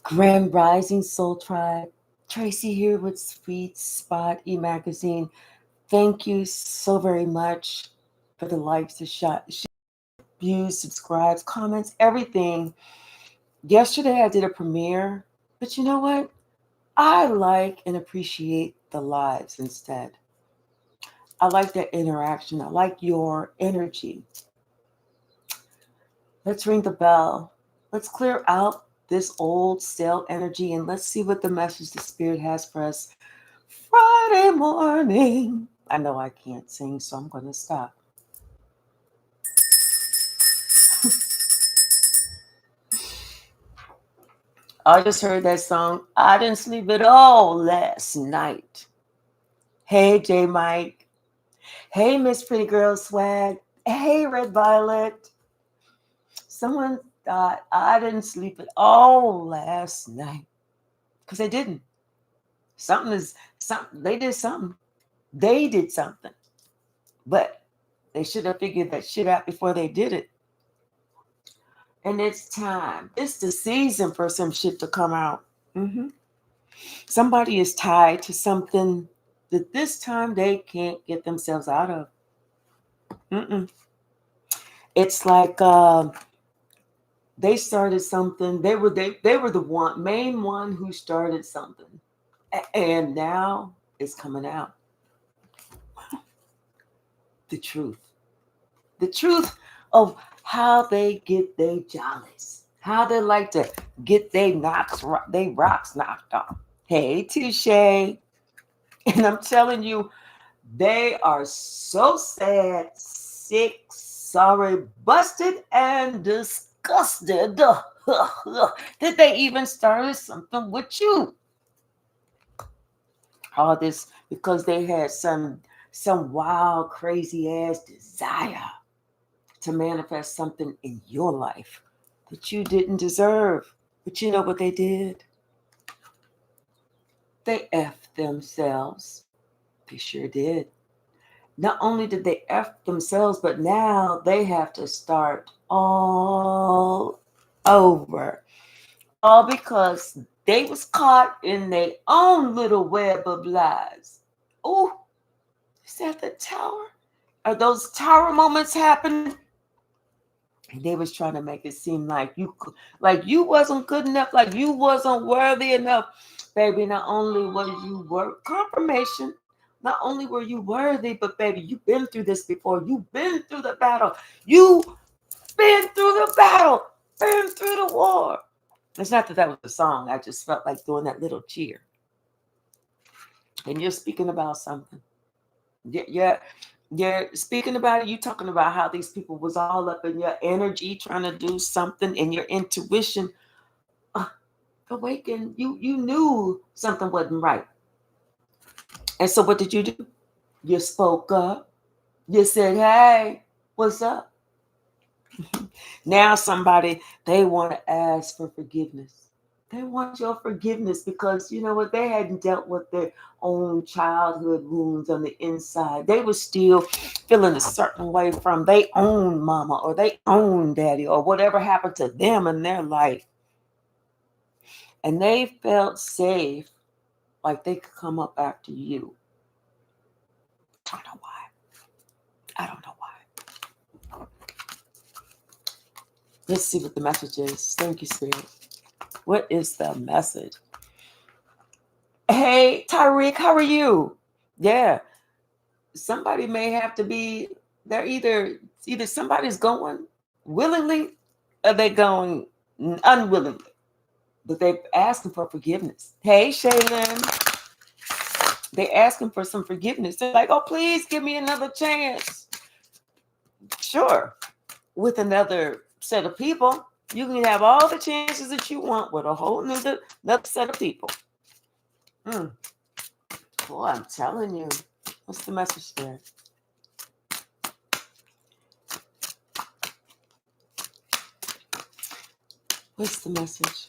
Grand Rising Soul Tribe. Tracy here with Sweet Spot e-magazine. Thank you so very much for the likes, the views, subscribes, comments, everything. Yesterday I did a premiere, but you know what? I like and appreciate the lives instead. I like that interaction. I like your energy. Let's ring the bell. Let's clear out this old stale energy and let's see what the message the Spirit has for us Friday morning. I know I can't sing, so I'm going to stop. I just heard that song. I didn't sleep at all last night. Hey, J Mike. Hey, Miss Pretty Girl Swag. Hey, Red Violet. Someone thought I didn't sleep at all last night because I didn't. Something. They did something. They did something, but they should have figured that shit out before they did it. And it's time. It's the season for some shit to come out. Somebody is tied to something that this time they can't get themselves out of. It's like they started something. They were the main one who started something, and now it's coming out. The truth of how they get their jollies, how they like to get their rocks knocked off. Hey, Touche. And I'm telling you, they are so sad, sick, sorry, busted, and disgusted that they even started something with you. All this because they had some wild, crazy ass desire to manifest something in your life that you didn't deserve. But you know what they did? They effed themselves. They sure did. Not only did they F themselves, but now they have to start all over. All because they was caught in their own little web of lies. Oh, is that the tower? Are those tower moments happening? And they was trying to make it seem like you wasn't good enough, like you wasn't worthy enough. Baby, not only was you confirmation, not only were you worthy, but baby, you've been through this before. You've been through the battle. You've been through the battle, been through the war. It's not that was a song. I just felt like doing that little cheer. And you're speaking about something. You're speaking about it. You talking about how these people was all up in your energy, trying to do something, and your intuition awakened. You knew something wasn't right. And so what did you do? You spoke up. You said, hey, what's up? Now somebody, they want to ask for forgiveness. They want your forgiveness because you know what? They hadn't dealt with their own childhood wounds on the inside. They were still feeling a certain way from their own mama or their own daddy or whatever happened to them in their life. And they felt safe, like they could come up after you. I don't know why. I don't know why. Let's see what the message is. Thank you, Spirit. What is the message? Hey, Tyreek, how are you? Yeah. Somebody may have to be, they're either somebody's going willingly or they're going unwillingly. But they're asking for forgiveness. Hey, Shaylin. They're asking for some forgiveness. They're like, oh, please give me another chance. Sure. With another set of people. You can have all the chances that you want with a whole another set of people. Boy, I'm telling you. What's the message there? What's the message?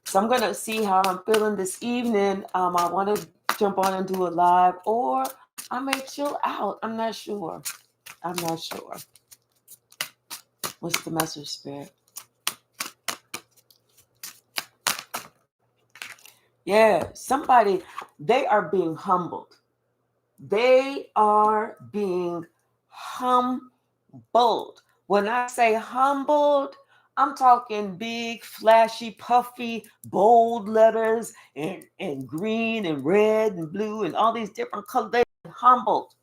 So I'm going to see how I'm feeling this evening. I want to jump on and do a live, or I may chill out. I'm not sure. I'm not sure. What's the message, Spirit? Yeah, somebody, they are being humbled. They are being humbled. When I say humbled, I'm talking big, flashy, puffy, bold letters and green and red and blue and all these different colors. They're humbled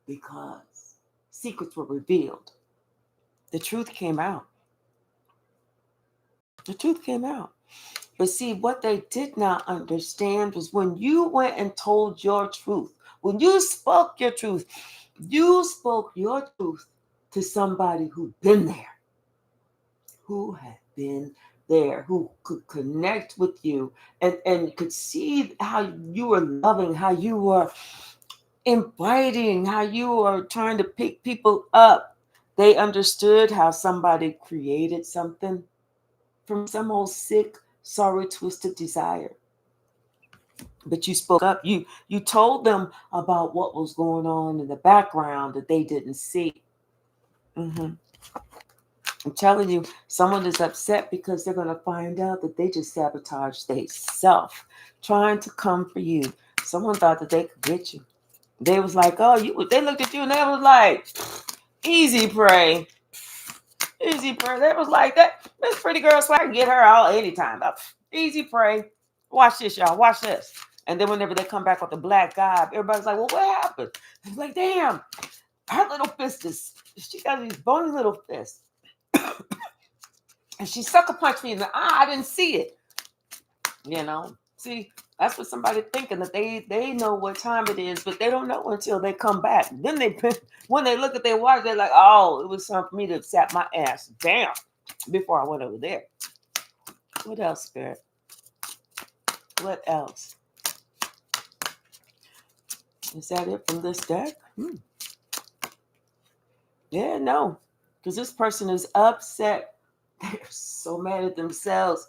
because secrets were revealed. The truth came out. The truth came out. But see, what they did not understand was when you went and told your truth, when you spoke your truth, you spoke your truth to somebody who'd been there, who had been there, who could connect with you and could see how you were loving, how you were inviting, how you were trying to pick people up. They understood how somebody created something from some old sick, sorry, twisted desire. But you spoke up. You told them about what was going on in the background that they didn't see. Mm-hmm. I'm telling you, someone is upset because they're going to find out that they just sabotaged their self, trying to come for you. Someone thought that they could get you. They was like, oh, you. They looked at you and they was like, easy prey. Easy prey. They was like, that this pretty girl, so I can get her all anytime. Easy prey. Watch this, y'all. Watch this. And then whenever they come back with the black guy, everybody's like, well, what happened? It's like, damn, her little fist is, she got these bony little fists. And she sucker punched me in the eye. I didn't see it. You know? See, that's what somebody thinking, that they know what time it is, but they don't know until they come back. Then when they look at their watch, they're like, oh, it was time for me to sap my ass down before I went over there. What else, Spirit? What else? Is that it from this deck? Yeah, no. Because this person is upset. They're so mad at themselves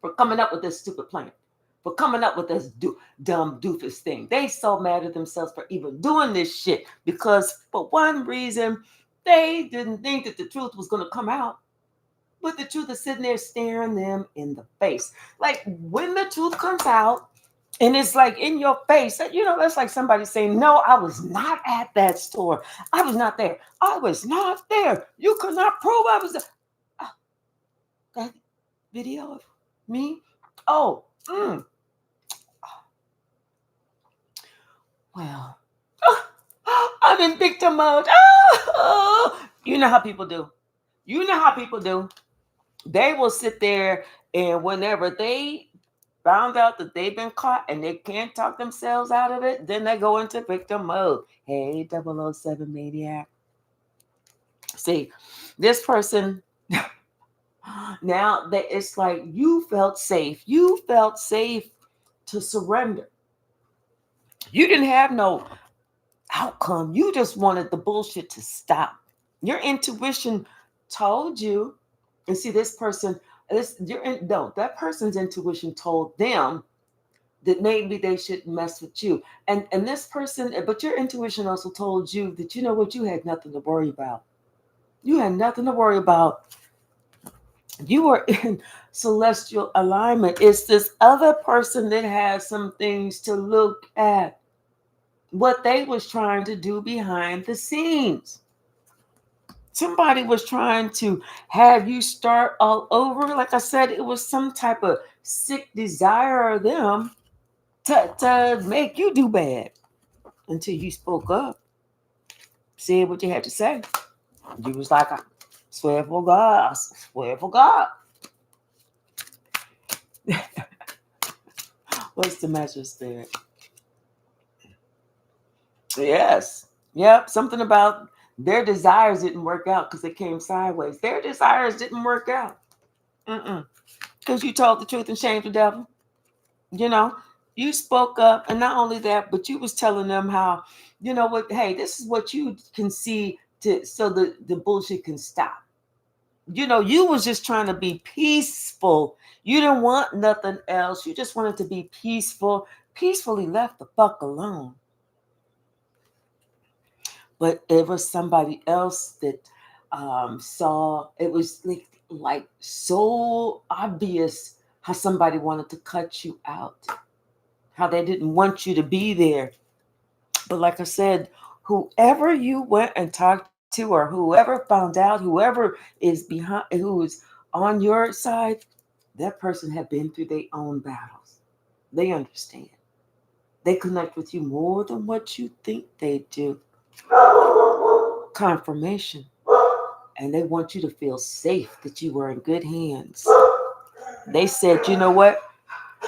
for coming up with this stupid plan, for coming up with this dumb doofus thing. They so mad at themselves for even doing this shit because for one reason, they didn't think that the truth was going to come out. But the truth is sitting there staring them in the face. Like when the truth comes out, and it's like in your face, you know, that's like somebody saying, no, I was not at that store. I was not there. I was not there. You could not prove I was there. Oh, that video of me? Oh, well, I'm in victim mode. You know how people do. You know how people do. They will sit there and whenever they found out that they've been caught and they can't talk themselves out of it, then they go into victim mode. Hey, 007 maniac. See, this person, now that it's like you felt safe. You felt safe to surrender. You didn't have no outcome. You just wanted the bullshit to stop. Your intuition told you, and see, this person, that person's intuition told them that maybe they shouldn't mess with you. And this person, but your intuition also told you that you know what, you had nothing to worry about. You had nothing to worry about. You were in celestial alignment. It's this other person that has some things to look at. What they was trying to do behind the scenes. Somebody was trying to have you start all over. Like I said, it was some type of sick desire of them to make you do bad until you spoke up, said what you had to say. You was like, I swear for God, I swear for God. What's the message there? Yes. Yep. Something about their desires didn't work out because they came sideways. Their desires didn't work out. Because you told the truth and shamed the devil. You know, you spoke up, and not only that, but you was telling them how, you know what, hey, this is what you can see to so the bullshit can stop. You know, you was just trying to be peaceful. You didn't want nothing else. You just wanted to be peaceful. Peacefully left the fuck alone. but it was somebody else that saw. It was like so obvious how somebody wanted to cut you out, how they didn't want you to be there. But like I said, whoever you went and talked to, or whoever found out, whoever is behind, who is on your side, that person had been through their own battles. They understand. They connect with you more than what you think they do. Confirmation. And they want you to feel safe that you were in good hands. They said, you know what?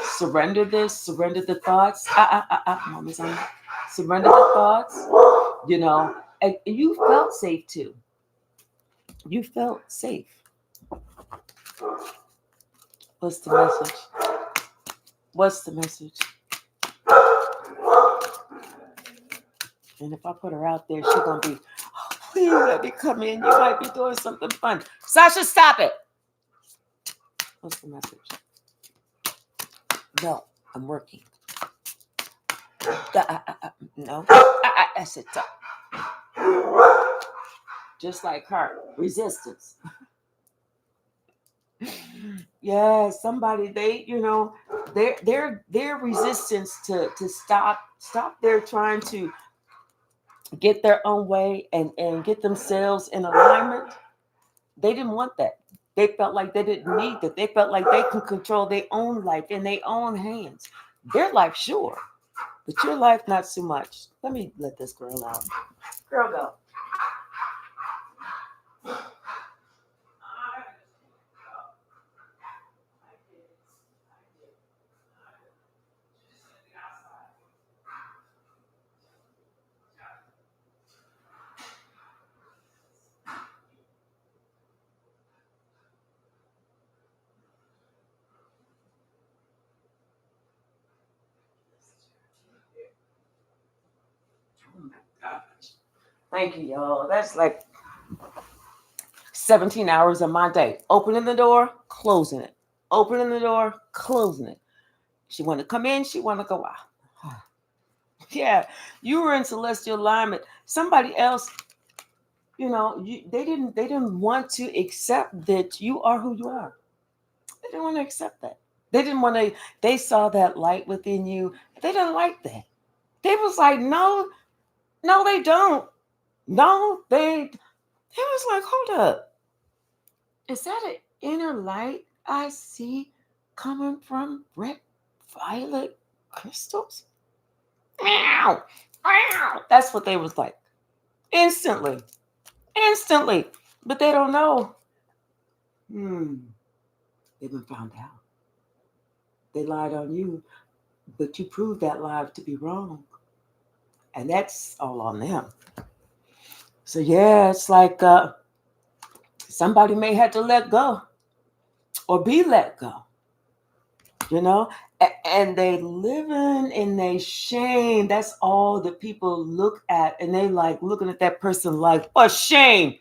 Surrender this, surrender the thoughts. Mama's on. Surrender the thoughts, and you felt safe too. You felt safe. What's the message? What's the message? And if I put her out there, she's going to be, oh, please let me come in. You might be doing something fun. Sasha, stop it. What's the message? No, I'm working. No, I said stop. Just like her, resistance. Yeah, somebody, their resistance to stop their trying to get their own way and get themselves in alignment. They didn't want that. They felt like they didn't need that. They felt like they could control their own life in their own hands. Their life, sure, but your life, not so much. Let me let this girl out. Girl, go. Oh my gosh. Thank you, y'all. That's like 17 hours of my day. Opening the door, closing it. Opening the door, closing it. She want to come in, she want to go out. Yeah, you were in celestial alignment. Somebody else, they didn't want to accept that you are who you are. They didn't want to accept that. They didn't want to, they saw that light within you. They didn't like that. They was like, no, no, they don't. No, they was like, hold up. Is that an inner light I see coming from red violet crystals? Ow! Ow! That's what they was like. Instantly. Instantly. But they don't know. They've been found out. They lied on you, but you proved that lie to be wrong. And that's all on them. So yeah, it's like somebody may have to let go or be let go, and they living in their shame. That's all that people look at, and they like looking at that person like, for shame,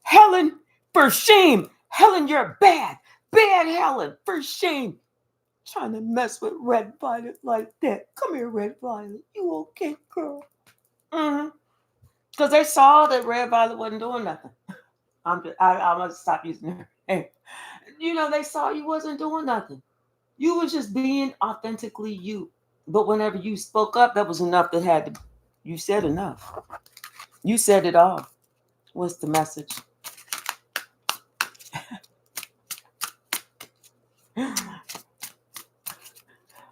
Helen, for shame, Helen, you're bad Helen, for shame. Trying to mess with Red Violet like that. Come here, Red Violet. You okay, girl? Because they saw that Red Violet wasn't doing nothing. I'm gonna stop using her name. They saw you wasn't doing nothing. You was just being authentically you. But whenever you spoke up, that was enough that had to. You said enough. You said it all. What's the message?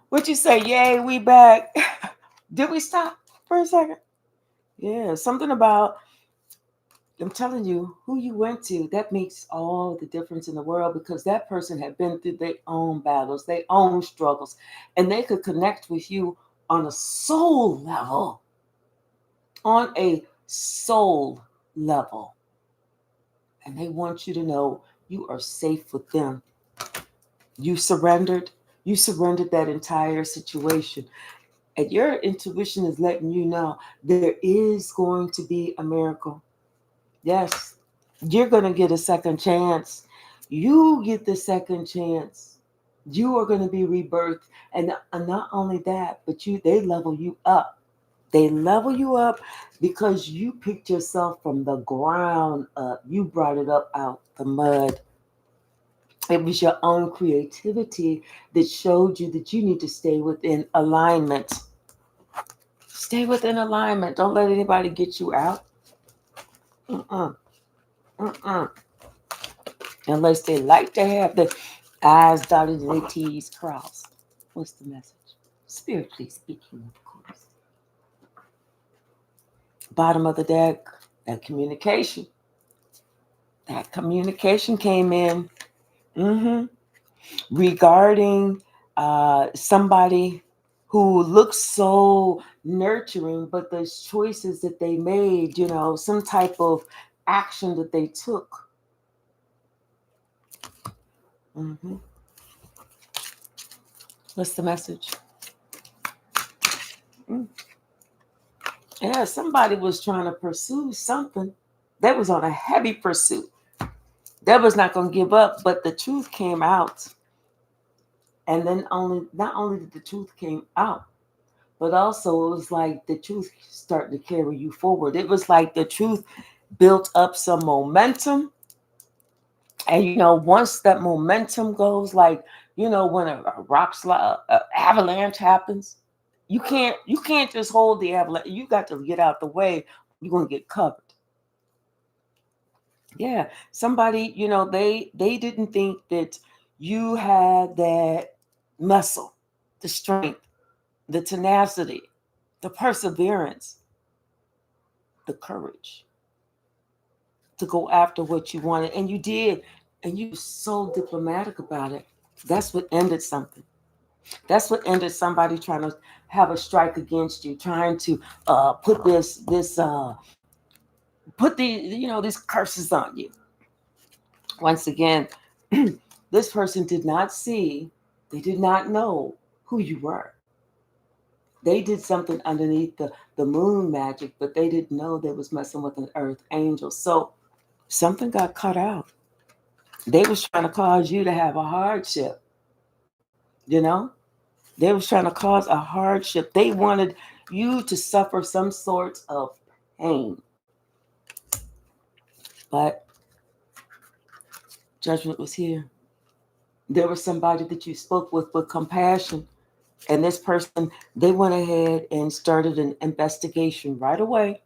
What you say? Yay, we back. Did we stop for a second? Yeah, something about, I'm telling you, who you went to, that makes all the difference in the world, because that person had been through their own battles, their own struggles, and they could connect with you on a soul level. On a soul level. And they want you to know you are safe with them. You surrendered that entire situation. And your intuition is letting you know there is going to be a miracle. Yes, you're going to get a second chance. You get the second chance. You are going to be rebirthed. And not only that, but they level you up. They level you up because you picked yourself from the ground up. You brought it up out the mud. It was your own creativity that showed you that you need to stay within alignment. Stay within alignment. Don't let anybody get you out. Mm-mm, mm-mm. Unless they like to have the I's dotted and the T's crossed. What's the message? Spiritually speaking, of course. Bottom of the deck, that communication. That communication came in. Mm-hmm. Regarding somebody who looks so nurturing, but there's choices that they made, some type of action that they took. Mm-hmm. What's the message? Yeah, somebody was trying to pursue something. That was on a heavy pursuit. That was not going to give up, but the truth came out. And then not only did the truth came out, but also it was like the truth started to carry you forward. It was like the truth built up some momentum. And once that momentum goes, like when a rock slide, avalanche happens, you can't just hold the avalanche. You got to get out the way. You're gonna get covered. Yeah, somebody, they didn't think that you had that muscle, the strength, the tenacity, the perseverance, the courage to go after what you wanted. And you did. And you were so diplomatic about it. That's what ended something. That's what ended somebody trying to have a strike against you, trying to put these curses on you. Once again, this person did not see, they did not know who you were. They did something underneath the moon magic, but they didn't know they was messing with an earth angel. So something got cut out. They was trying to cause you to have a hardship, you know? They was trying to cause a hardship. They wanted you to suffer some sort of pain. But judgment was here. There was somebody that you spoke with compassion. And this person, they went ahead and started an investigation right away.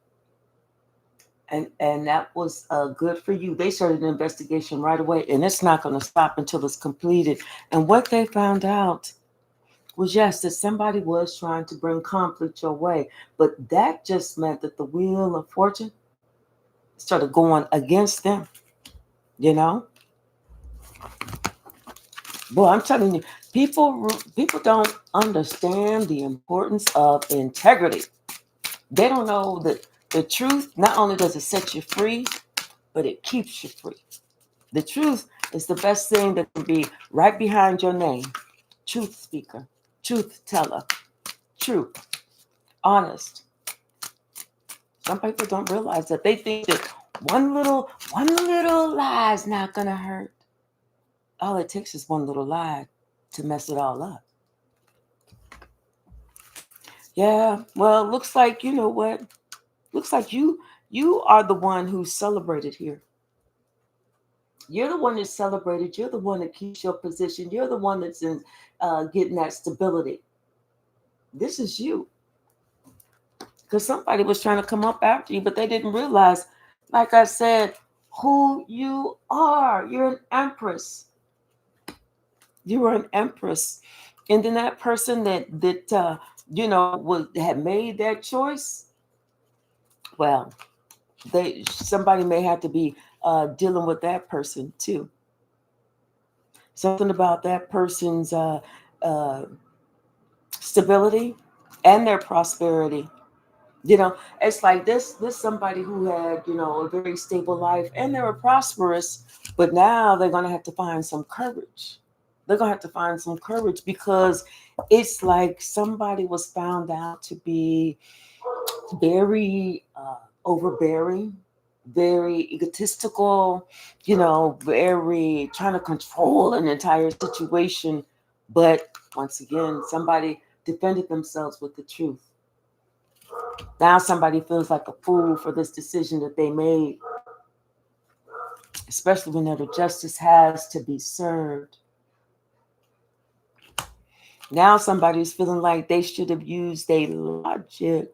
And that was good for you. They started an investigation right away. And it's not going to stop until it's completed. And what they found out was, yes, that somebody was trying to bring conflict your way. But that just meant that the wheel of fortune started going against them, you know? Boy, I'm telling you, people don't understand the importance of integrity. They don't know that the truth, not only does it set you free, but it keeps you free. The truth is the best thing that can be right behind your name. Truth speaker, truth teller, truth, honest. Some people don't realize that. They think that one little lie is not gonna hurt. All it takes is one little lie to mess it all up. Yeah, well, looks like, you know what? Looks like you are the one who's celebrated here. You're the one that's celebrated. You're the one that keeps your position. You're the one that's in getting that stability. This is you. Because somebody was trying to come up after you, but they didn't realize, like I said, who you are. You're an empress. You were an empress. And then that person that had made that choice, well, somebody may have to be dealing with that person too. Something about that person's uh, stability and their prosperity. It's like this somebody who had, a very stable life and they were prosperous, but now they're going to have to find some courage. They're going to have to find some courage because it's like somebody was found out to be very overbearing, very egotistical, very trying to control an entire situation. But once again, somebody defended themselves with the truth. Now somebody feels like a fool for this decision that they made, especially whenever justice has to be served. Now somebody's feeling like they should have used their logic.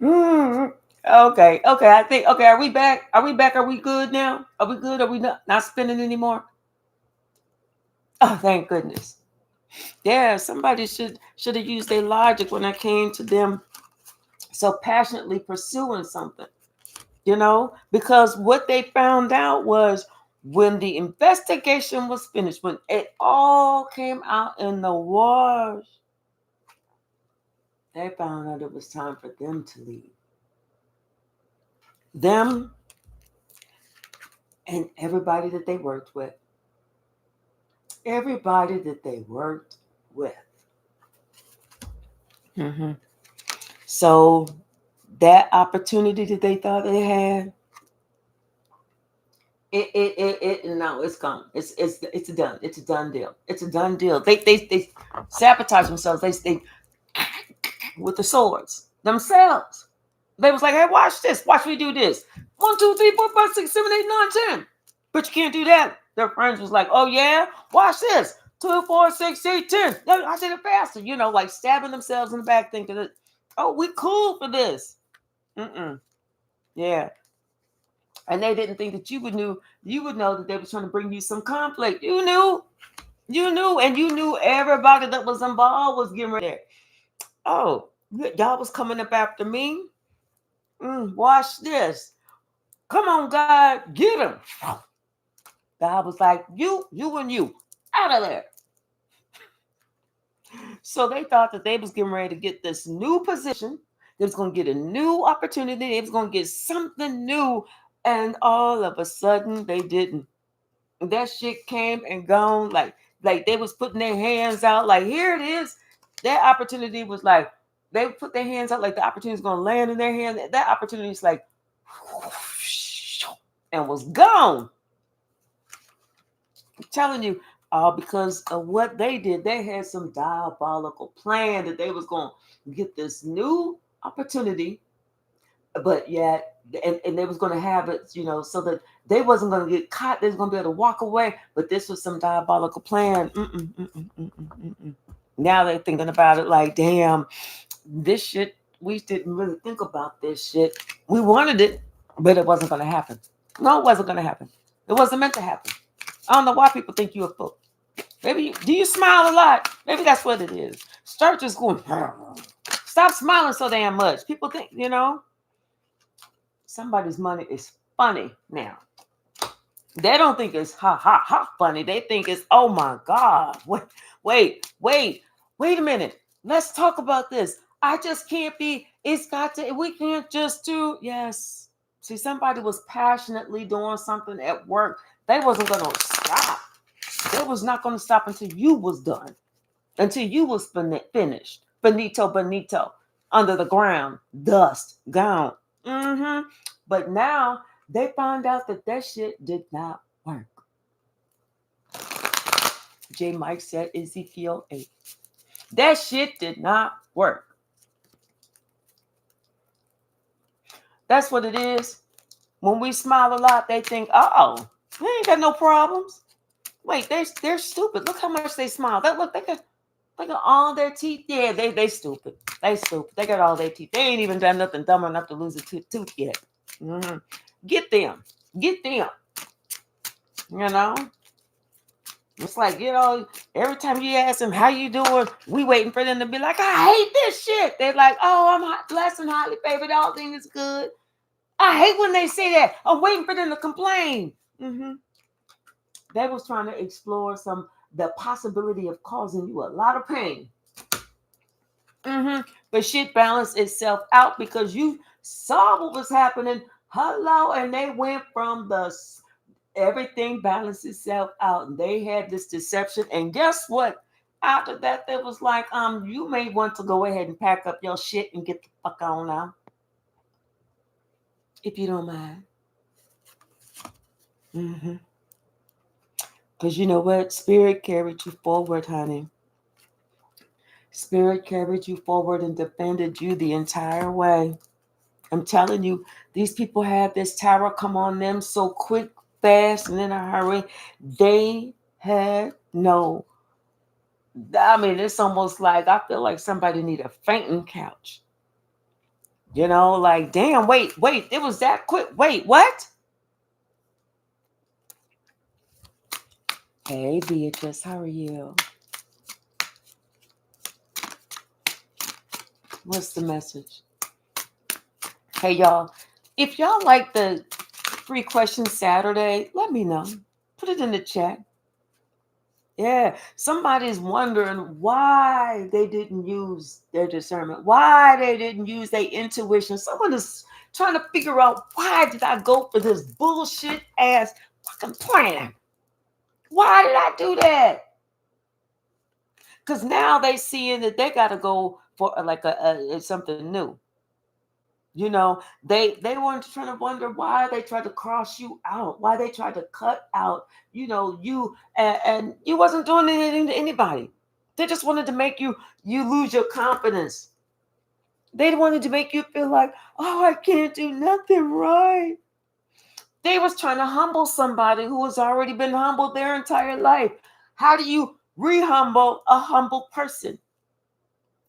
Okay. I think. Okay. Are we back? Are we back? Are we good now? Are we good? Are we not spinning anymore? Oh, thank goodness. Yeah, somebody should have used their logic when it came to them so passionately pursuing something. Because what they found out was when the investigation was finished, when it all came out in the wash, they found out it was time for them to leave. Them and everybody that they worked with. Everybody that they worked with. Mm-hmm. So that opportunity that they thought they had, no, it's gone. It's done. It's a done deal. It's a done deal. They sabotage themselves. They with the swords themselves. They was like, hey, watch this. Watch me do this. 1, 2, 3, 4, 5, 6, 7, 8, 9, 10. But you can't do that. Their friends was like, oh yeah, watch this. 2, 4, 6, 8, 10. No, I did it faster. Like stabbing themselves in the back, thinking, oh, we cool for this. Yeah. And they didn't think that you would know that they were trying to bring you some conflict. You knew, and you knew everybody that was involved was getting ready. Oh, y'all was coming up after me. Watch this. Come on, God, get him. God was like, you and you, out of there. So they thought that they was getting ready to get this new position. They was going to get a new opportunity. They was going to get something new. And all of a sudden, they didn't. That shit came and gone. Like they was putting their hands out. Like, here it is. That opportunity was like, they put their hands out like the opportunity is going to land in their hand. That opportunity is like, and was gone. I'm telling you, all because of what they did. They had some diabolical plan that they was going to get this new opportunity, but yet, and they was going to have it, so that they wasn't going to get caught. They was going to be able to walk away. But this was some diabolical plan. Now they're thinking about it like, damn, this shit, we didn't really think about this shit. We wanted it, but it wasn't going to happen. No, it wasn't going to happen. It wasn't meant to happen. I don't know why people think you're a fool. Maybe do you smile a lot? Maybe that's what it is. Start just going. Stop smiling so damn much. People think, somebody's money is funny now. They don't think it's ha ha ha funny. They think it's, oh my God. Wait a minute. Let's talk about this. I just can't be. We can't just do. Yes. See, somebody was passionately doing something at work. They wasn't going to stop. They was not going to stop until you was done. Until you was finished. Bonito. Under the ground. Dust. Gone. But now they found out that shit did not work. J. Mike said Ezekiel 8. That shit did not work. That's what it is. When we smile a lot, they think, oh, they ain't got no problems. Wait, they're stupid. Look how much they smile. They got all their teeth. Yeah, they stupid. They stupid. They got all their teeth. They ain't even done nothing dumb enough to lose a tooth yet. Get them. It's like, every time you ask them, how you doing? We waiting for them to be like, I hate this shit. They're like, oh, I'm blessed and highly favored. All things good. I hate when they say that. I'm waiting for them to complain. They was trying to explore the possibility of causing you a lot of pain. But shit balanced itself out because you saw what was happening. Hello, and they went from everything balanced itself out, and they had this deception. And guess what? After that, they was like, you may want to go ahead and pack up your shit and get the fuck on now, if you don't mind. Because you know what? Spirit carried you forward, honey. Spirit carried you forward and defended you the entire way. I'm telling you, these people had this tower come on them so quick, fast, and in a hurry. They had no. I mean, it's almost like I feel like somebody need a fainting couch. Like, damn, wait, it was that quick. Wait, what? Hey, Beatrice, how are you? What's the message? Hey, y'all, if y'all like the free question Saturday, let me know. Put it in the chat. Yeah, somebody's wondering why they didn't use their discernment, why they didn't use their intuition. Someone is trying to figure out, why did I go for this bullshit ass fucking plan? Why did I do that? Because now they seeing that they got to go for like a something new. They weren't trying to wonder why they tried to cross you out, why they tried to cut out, you, and you wasn't doing anything to anybody. They just wanted to make you lose your confidence. They wanted to make you feel like, oh, I can't do nothing right. They was trying to humble somebody who has already been humbled their entire life. How do you re-humble a humble person?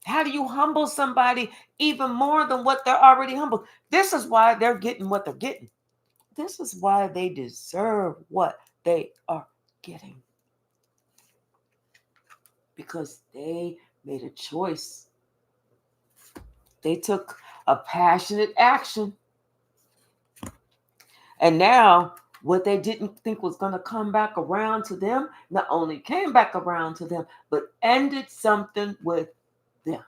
How do you humble somebody even more than what they're already humbled? This is why they're getting what they're getting. This is why they deserve what they are getting. Because they made a choice. They took a passionate action. And now, what they didn't think was going to come back around to them, not only came back around to them, but ended something with them.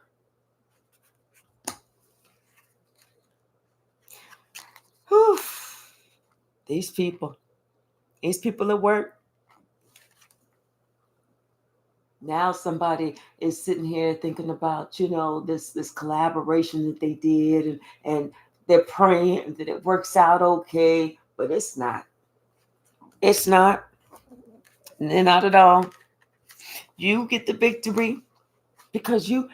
Whew. These people at work. Now somebody is sitting here thinking about, this collaboration that they did, and they're praying that it works out okay, but it's not. It's not. Not at all. You get the victory because you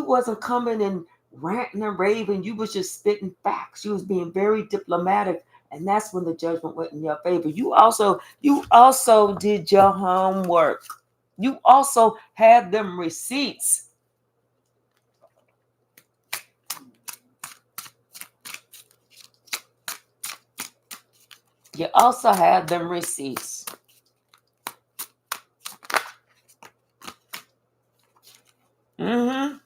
wasn't coming and ranting and raving. You was just spitting facts. You was being very diplomatic, and that's when the judgment went in your favor. You also did your homework. You also had them receipts. You also had them receipts. Mm-hmm.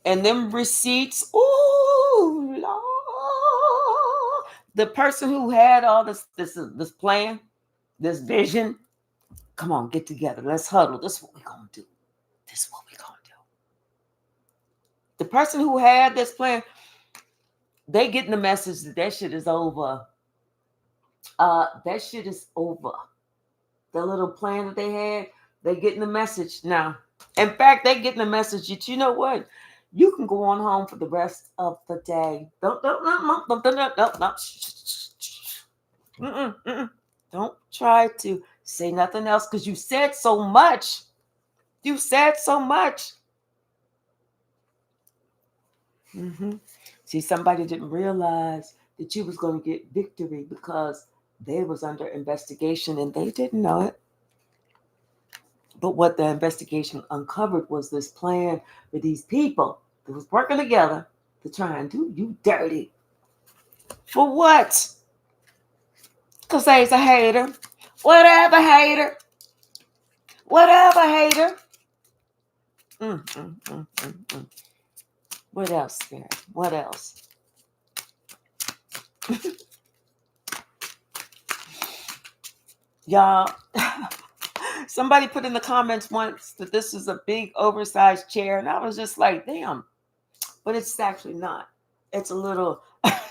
And them receipts, ooh, Lord. The person who had all this plan, this vision, come on, get together. Let's huddle. This is what we're going to do. This is what we're going to do. The person who had this plan, they getting the message that shit is over. That shit is over. The little plan that they had, they getting the message now. In fact, they getting the message that, you know what? You can go on home for the rest of the day. Don't try to say nothing else because you said so much. You said so much. See, somebody didn't realize that you was going to get victory because they was under investigation and they didn't know it. But what the investigation uncovered was this plan with these people that was working together to try and do you dirty. For what? Because they's a hater. Whatever, hater. Whatever, hater. What else, Spirit? What else? Y'all, somebody put in the comments once that this is a big oversized chair, and I was just like, damn. But it's actually not. It's a little.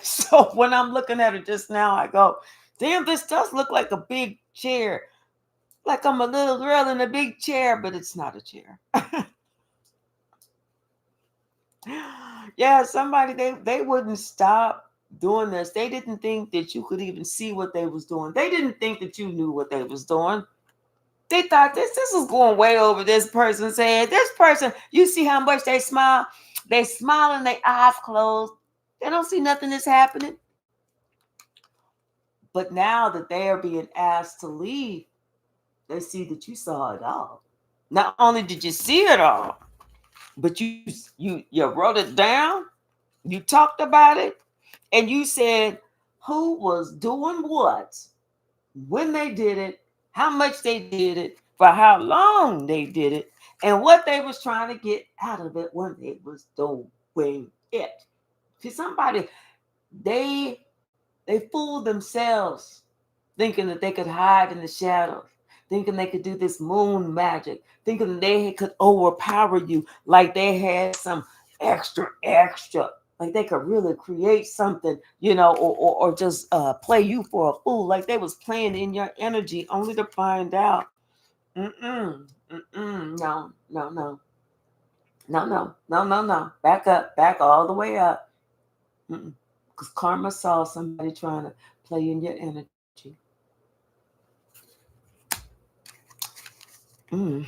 So when I'm looking at it just now, I go, damn, this does look like a big chair. Like I'm a little girl in a big chair, but it's not a chair. Yeah, somebody, they wouldn't stop doing this. They didn't think that you could even see what they was doing. They didn't think that you knew what they was doing. They thought this was going way over this person's head. This person, you see how much they smile? They smile and their eyes closed. They don't see nothing that's happening. But now that they are being asked to leave, they see that you saw it all. Not only did you see it all, but you wrote it down, you talked about it, and you said who was doing what, when they did it, how much they did it, for how long they did it, and what they was trying to get out of it when they was doing it. See, somebody they they fooled themselves thinking that they could hide in the shadows, thinking they could do this moon magic, thinking they could overpower you like they had some extra, like they could really create something, or just play you for a fool, like they was playing in your energy, only to find out, no, no, no, no, no, no, no, no, back up, back all the way up, because karma saw somebody trying to play in your energy. Mm.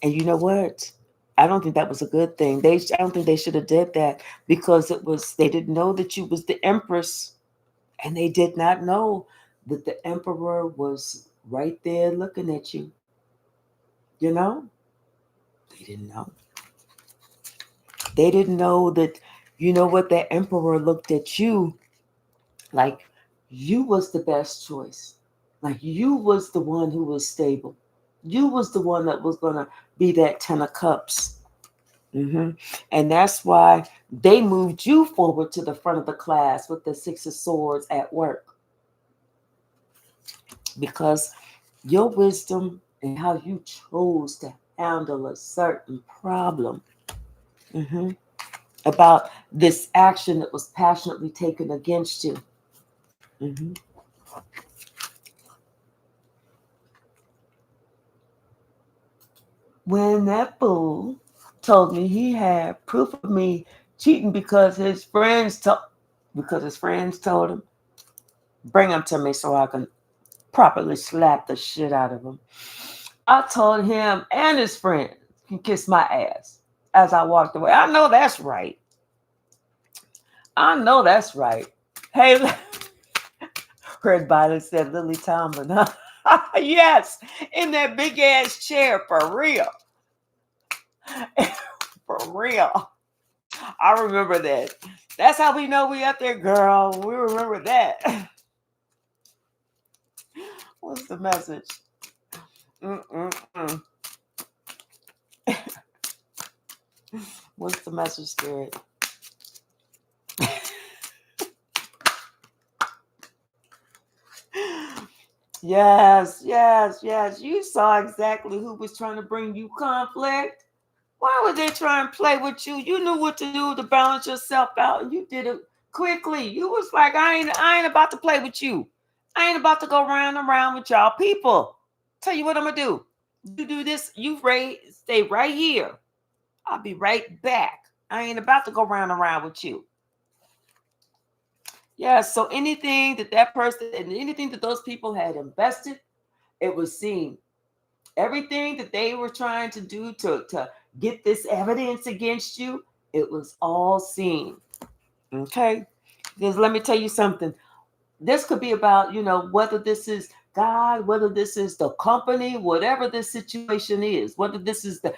And you know what? I don't think that was a good thing. I don't think they should have did that, because they didn't know that you was the empress, and they did not know that the emperor was right there looking at you. You know, they didn't know. They didn't know that. You know what? That emperor looked at you like you was the best choice. Like you was the one who was stable. You was the one that was gonna be that 10 of cups. And that's why they moved you forward to the front of the class with the 6 of Swords at work, because your wisdom and how you chose to handle a certain problem, about this action that was passionately taken against you. hmm When that fool told me he had proof of me cheating because his friends told him, bring him to me so I can properly slap the shit out of him. I told him and his friends can kiss my ass as I walked away. I know that's right. I know that's right. Hey, heard Violet said Lily Tomlin. Huh? Yes, in that big ass chair, for real. For real. I remember that. That's how we know we up there, girl. We remember that. What's the message? Mm-mm-mm. What's the message, Spirit? Yes, yes, yes. You saw exactly who was trying to bring you conflict. Why would they try and play with you? You knew what to do to balance yourself out, and you did it quickly. You was like, I ain't about to play with you. I ain't about to go round and round with y'all people. Tell you what I'm gonna do. You do this, stay right here. I'll be right back. I ain't about to go round and round with you. Yeah, so anything that person and anything that those people had invested, it was seen. Everything that they were trying to do to get this evidence against you, it was all seen. Okay? Because let me tell you something. This could be about, whether this is God, whether this is the company, whatever this situation is, whether this is the,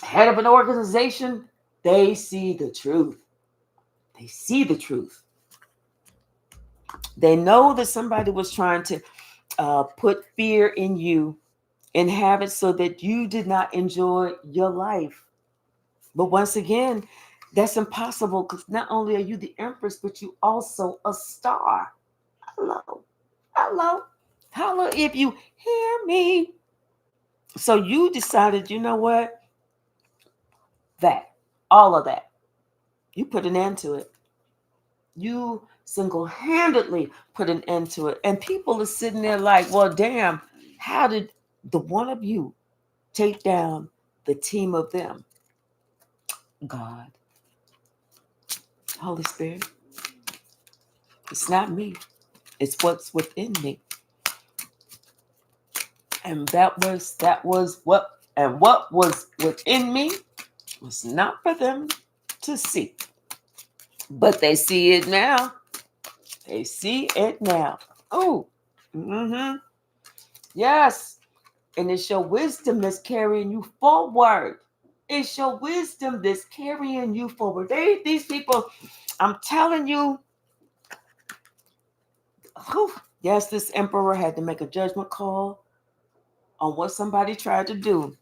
head of an organization, they see the truth. They see the truth. They know that somebody was trying to put fear in you and have it so that you did not enjoy your life. But once again, that's impossible, because not only are you the empress, but you also a star. Hello. Hello. Hello, if you hear me. So you decided, you know what? That, all of that, you put an end to it. You single-handedly put an end to it. And people are sitting there like, well, damn, how did the one of you take down the team of them? God, Holy Spirit. It's not me. It's what's within me. And that was what was within me was not for them to see. But they see it now. They see it now. Oh, yes. And it's your wisdom that's carrying you forward. It's your wisdom that's carrying you forward. These people, I'm telling you, whew, yes, this emperor had to make a judgment call on what somebody tried to do.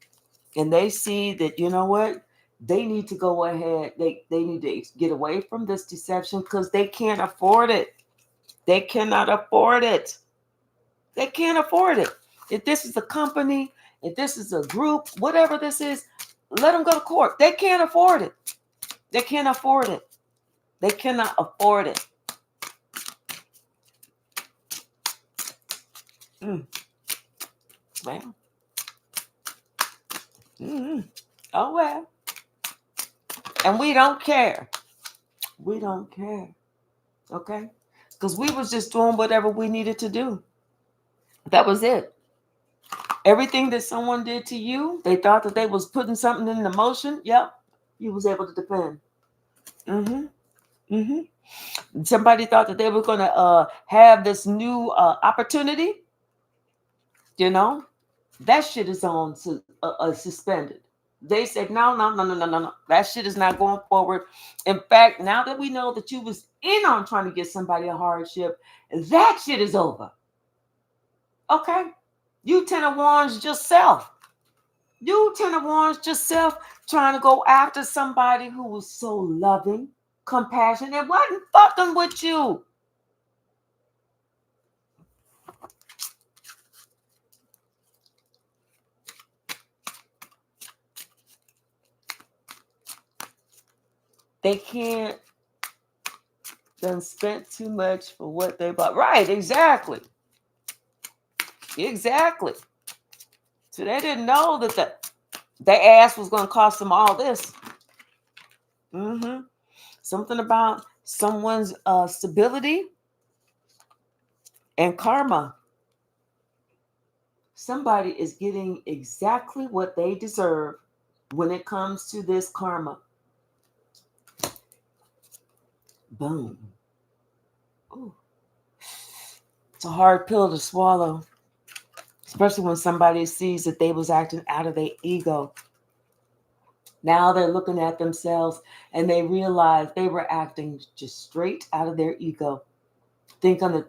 And they see that, you know what? They need to go ahead. They need to get away from this deception because they can't afford it. They cannot afford it. They can't afford it. If this is a company, if this is a group, whatever this is, let them go to court. They can't afford it. They can't afford it. They cannot afford it. Mm. Well. Mm-hmm. Oh, well. And we don't care. We don't care. Okay? Because we was just doing whatever we needed to do. That was it. Everything that someone did to you, they thought that they was putting something in the motion. Yep. You was able to defend. Mm-hmm. Mm-hmm. Somebody thought that they were going to have this new opportunity. You know, that shit is on suspended. They said, no, no, no, no, no, no, no. That shit is not going forward. In fact, now that we know that you was in on trying to get somebody a hardship, that shit is over. Okay? You Ten of Wands yourself. You Ten of Wands yourself trying to go after somebody who was so loving, compassionate, and wasn't fucking with you. They can't done spent too much for what they bought. Right, exactly. Exactly. So they didn't know that their ass was going to cost them all this. Mm-hmm. Something about someone's stability and karma. Somebody is getting exactly what they deserve when it comes to this karma. Boom. Ooh. It's a hard pill to swallow, especially when somebody sees that they was acting out of their ego. Now they're looking at themselves and they realize they were acting just straight out of their ego, thinking that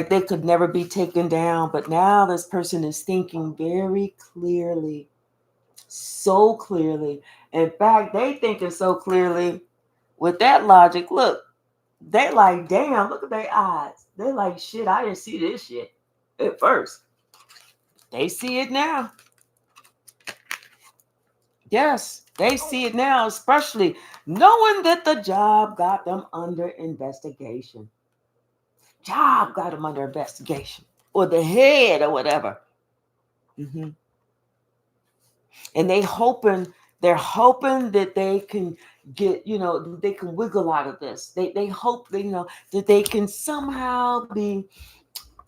they could never be taken down. But now this person is thinking very clearly, so clearly. In fact, they thinking so clearly with that logic. Look, they like, damn, look at their eyes. They're like, shit, I didn't see this shit at first. They see it now. Yes, they see it now, especially knowing that the job got them under investigation. Job got them under investigation, or the head, or whatever. Mm-hmm. And they're hoping that they can get, they can wiggle out of this. They hope that, that they can somehow be,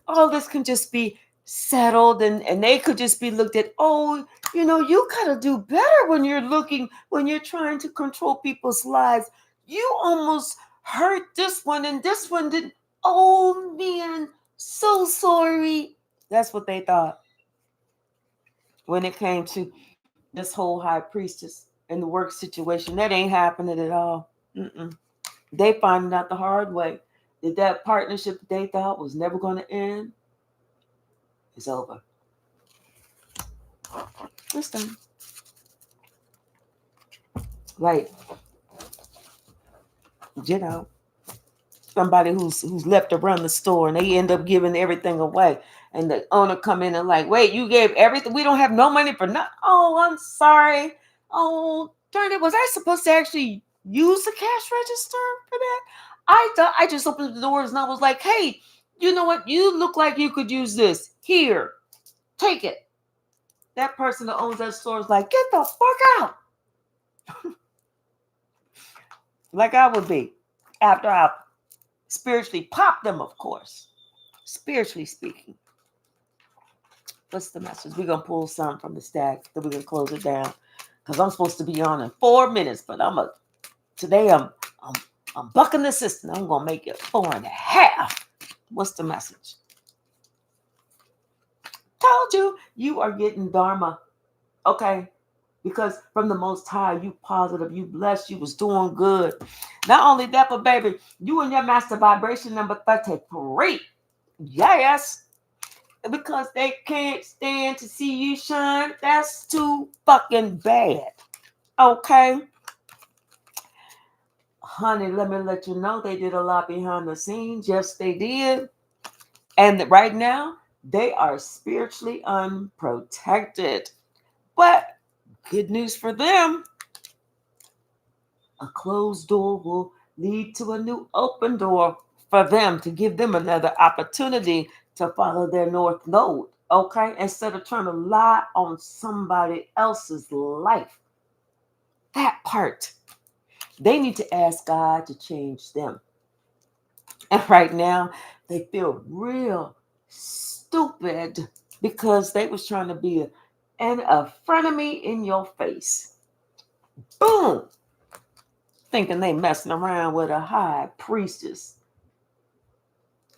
all this can just be settled, and they could just be looked at. Oh, you gotta do better when you're trying to control people's lives. You almost hurt this one, and this one didn't. Oh man, so sorry. That's what they thought when it came to this whole high priestess and the work situation. That ain't happening at all. Mm-mm. They finding out the hard way that partnership that they thought was never going to end is over. It's done. Like, somebody who's left to run the store and they end up giving everything away. And the owner come in and like, wait, you gave everything. We don't have no money for nothing. Oh, I'm sorry. Oh, darn it. Was I supposed to actually use the cash register for that? I thought I just opened the doors and I was like, hey, you know what? You look like you could use this. Here, take it. That person that owns that store is like, get the fuck out. Like I would be after I spiritually pop them, of course. Spiritually speaking. What's the message? We're gonna pull some from the stack, then we're gonna close it down. Because I'm supposed to be on in 4 minutes, but today I'm bucking the system. I'm gonna make it 4.5. What's the message? Told you, you are getting Dharma. Okay. Because from the Most High, you positive, you blessed, you was doing good. Not only that, but baby, you and your master vibration number 33. Yes. Because they can't stand to see you shine. That's too fucking bad. Okay. Honey, let me let you know they did a lot behind the scenes. Yes, they did. And right now, they are spiritually unprotected. But good news for them. A closed door will lead to a new open door for them to give them another opportunity to follow their North Node. Okay? Instead of trying to lie on somebody else's life. That part. They need to ask God to change them. And right now, they feel real stupid because they was trying to be a frenemy in your face. Boom! Thinking they messing around with a high priestess.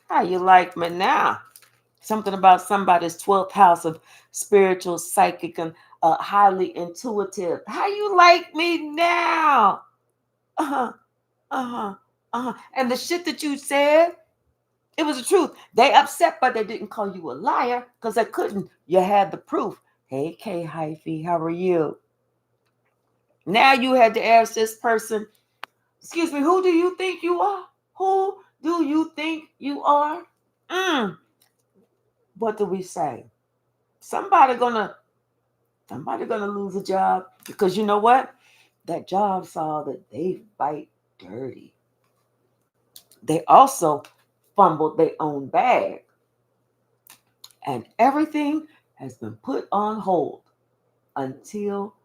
How you like me now? Something about somebody's 12th house of spiritual, psychic, and highly intuitive. How you like me now? Uh-huh, uh-huh, uh-huh. And the shit that you said, it was the truth. They upset, but they didn't call you a liar because they couldn't. You had the proof. Hey, K Hyphy, how are you? Now you had to ask this person, excuse me, who do you think you are? Who do you think you are? What do we say? Somebody gonna lose a job because you know what? That job saw that they fight dirty. They also fumbled their own bag. And everything has been put on hold until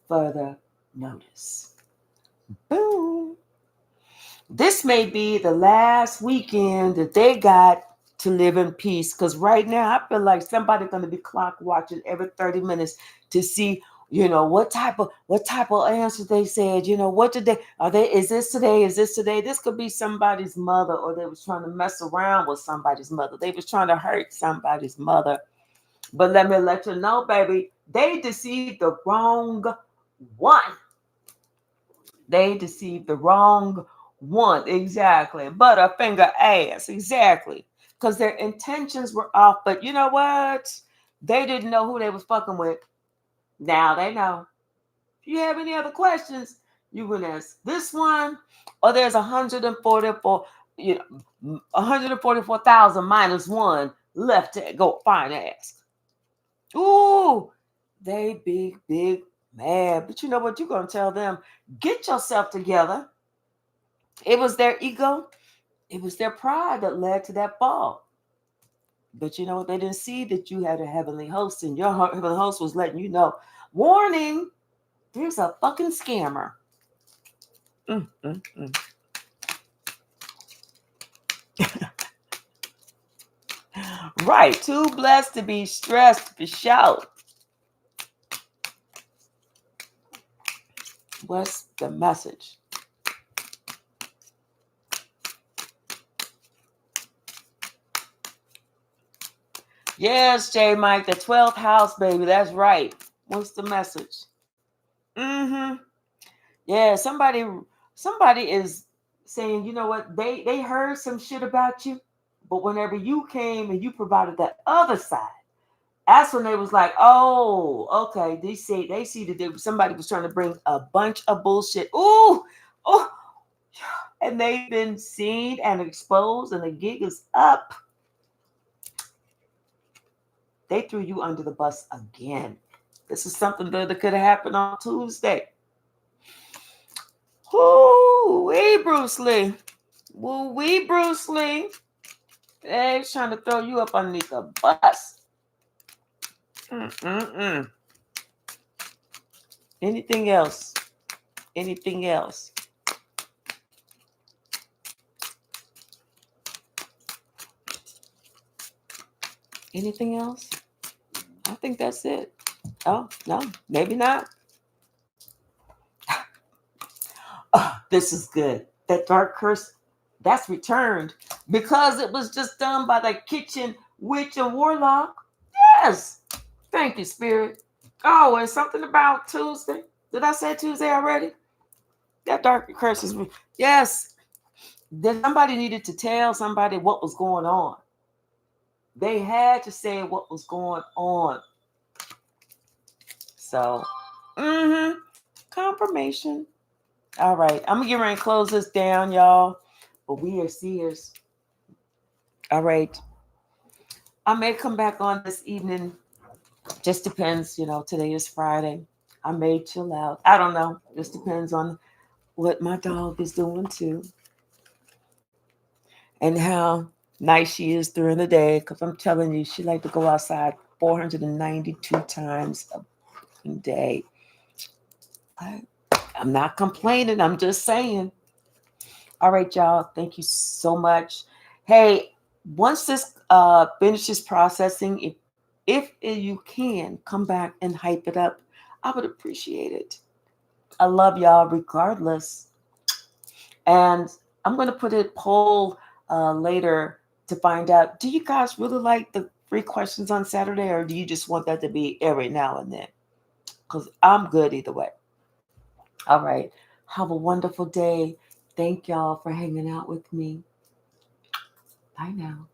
further notice. Boom. This may be the last weekend that they got to live in peace. Because right now, I feel like somebody's going to be clock watching every 30 minutes to see, what type of answers they said. What did is this today? Is this today? This could be somebody's mother, or they was trying to mess around with somebody's mother. They was trying to hurt somebody's mother. But let me let you know, baby, they deceived the wrong one. They deceived the wrong one. Exactly. Butterfinger ass. Exactly. Because their intentions were off. But you know what? They didn't know who they was fucking with. Now they know. If you have any other questions, you can ask this one. Or there's 144,000 minus one left to go find and ask. Ooh, they big mad. But you know what? You're going to tell them, get yourself together. It was their ego. It was their pride that led to that fall. But you know what? They didn't see that you had a heavenly host, and your heavenly host was letting you know, warning, there's a fucking scammer. Right. Too blessed to be stressed, for sure. What's the message? Yes, J Mike, the 12th house, baby. That's right. What's the message? Yeah, somebody is saying, you know what? They heard some shit about you, but whenever you came and you provided that other side, that's when they was like, oh, okay. They see that somebody was trying to bring a bunch of bullshit. Ooh, oh, and they've been seen and exposed, and the gig is up. They threw you under the bus again. This is something that could have happened on Tuesday. Woo-wee, Bruce Lee. Woo-wee, Bruce Lee. They're trying to throw you up underneath the bus. Anything else? Anything else? Anything else? I think that's it. Oh, no, maybe not. Oh, this is good. That dark curse, that's returned because it was just done by the kitchen witch and warlock. Yes. Thank you, Spirit. Oh, and something about Tuesday. Did I say Tuesday already? That dark curse is, yes. Then somebody needed to tell somebody what was going on. They had to say what was going on. So, confirmation. All right, I'm gonna get ready to close this down, y'all. But we are seers. All right, I may come back on this evening. Just depends, Today is Friday. I may chill out. I don't know. Just depends on what my dog is doing too, and how nice she is during the day. Because I'm telling you, she like to go outside 492 times a day. I'm not complaining. I'm just saying. All right, y'all. Thank you so much. Hey, once this finishes processing, if you can come back and hype it up, I would appreciate it. I love y'all regardless. And I'm going to put a poll later to find out, do you guys really like the free questions on Saturday, or do you just want that to be every now and then? Because I'm good either way. All right. Have a wonderful day. Thank y'all for hanging out with me. Bye now.